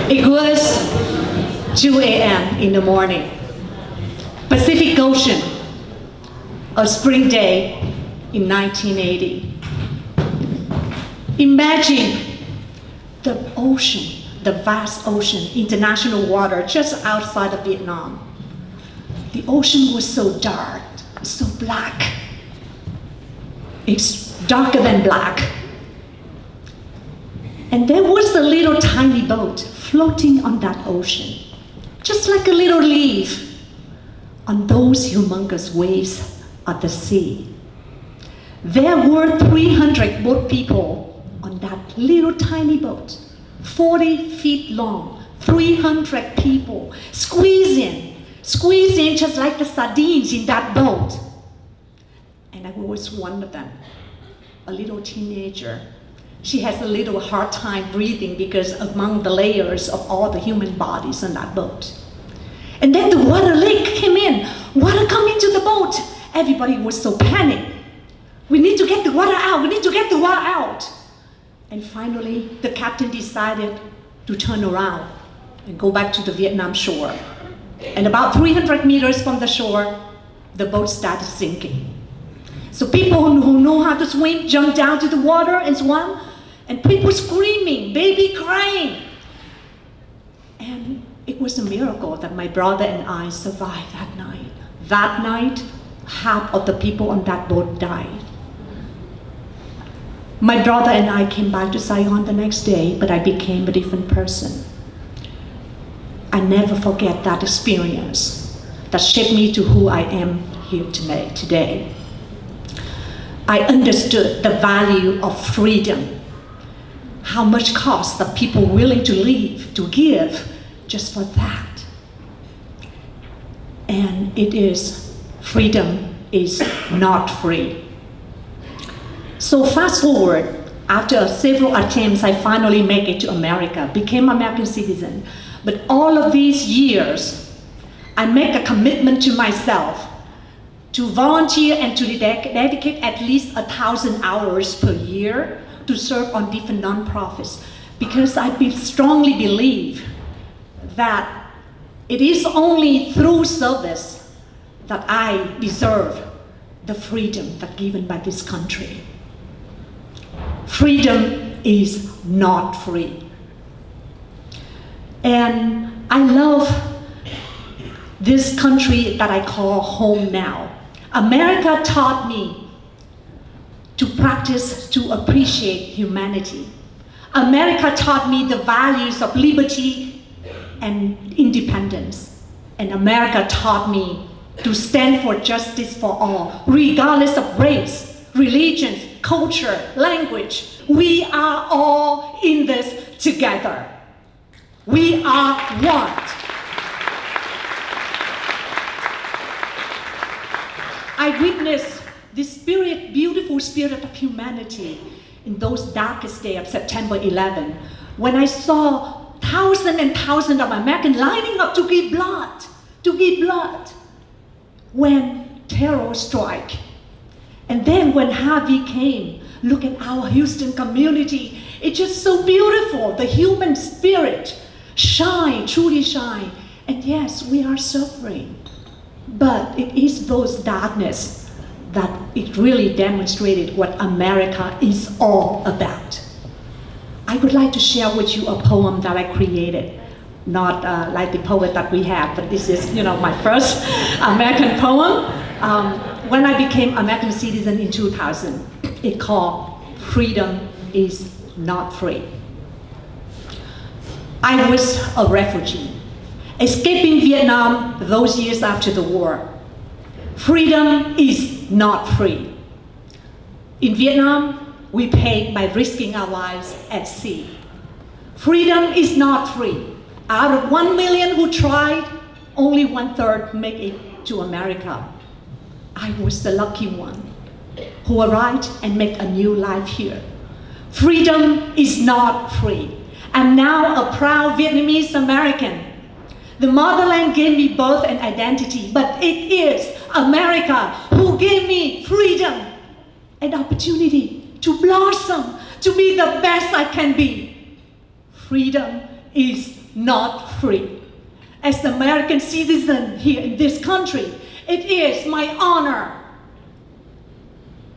It was 2 a.m. in the morning. Pacific Ocean, a spring day in 1980. Imagine the ocean, the vast ocean, international water just outside of Vietnam. The ocean was so dark, so black. It's darker than black. And there was a little tiny boat floating on that ocean, just like a little leaf on those humongous waves of the sea. There were 300 boat people on that little tiny boat, 40 feet long, 300 people squeezed in just like the sardines in that boat. And I was one of them, a little teenager. She has a little hard time breathing because among the layers of all the human bodies on that boat. And then the water leak came in. Water come into the boat. Everybody was so panicked. We need to get the water out. We need to get the water out. And finally, the captain decided to turn around and go back to the Vietnam shore. And about 300 meters from the shore, the boat started sinking. So people who know how to swim jumped down to the water and swam, and people screaming, baby crying. And it was a miracle that my brother and I survived that night. That night, half of the people on that boat died. My brother and I came back to Saigon the next day, but I became a different person. I never forget that experience that shaped me to who I am here today. I understood the value of freedom, how much cost the people willing to leave, to give, just for that. And it is, freedom is not free. So fast forward, after several attempts, I finally made it to America, became American citizen. But all of these years, I make a commitment to myself to volunteer and to dedicate at least 1,000 hours per year to serve on different nonprofits, because I strongly believe that it is only through service that I deserve the freedom that's given by this country. Freedom is not free. And I love this country that I call home now. America taught me to practice, to appreciate humanity. America taught me the values of liberty and independence. And America taught me to stand for justice for all, regardless of race, religion, culture, language. We are all in this together. We are one. I witnessed this spirit, beautiful spirit of humanity in those darkest days of September 11, when I saw thousands and thousands of Americans lining up to give blood, when terror struck. And then when Harvey came, look at our Houston community. It's just so beautiful. The human spirit shine, truly shine. And yes, we are suffering. But it is those darkness that it really demonstrated what America is all about. I would like to share with you a poem that I created. Not like the poet that we have, but this is, my first American poem. When I became American citizen in 2000, it called Freedom is Not Free. I was a refugee, escaping Vietnam those years after the war. Freedom is not free. In Vietnam, we paid by risking our lives at sea. Freedom is not free. Out of 1 million who tried, only 1/3 make it to America. I was the lucky one who arrived and made a new life here. Freedom is not free. I'm now a proud Vietnamese American. The motherland gave me birth and identity, but it is America who gave me freedom and opportunity to blossom, to be the best I can be. freedom is not free. As an American citizen here in this country, it is my honor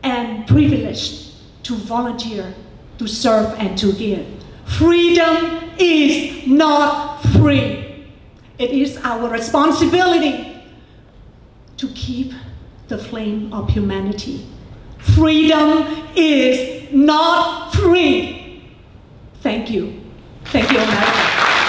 and privilege to volunteer, to serve, and to give. Freedom is not free. It is our responsibility to keep the flame of humanity. Freedom is not free. Thank you. Thank you, America.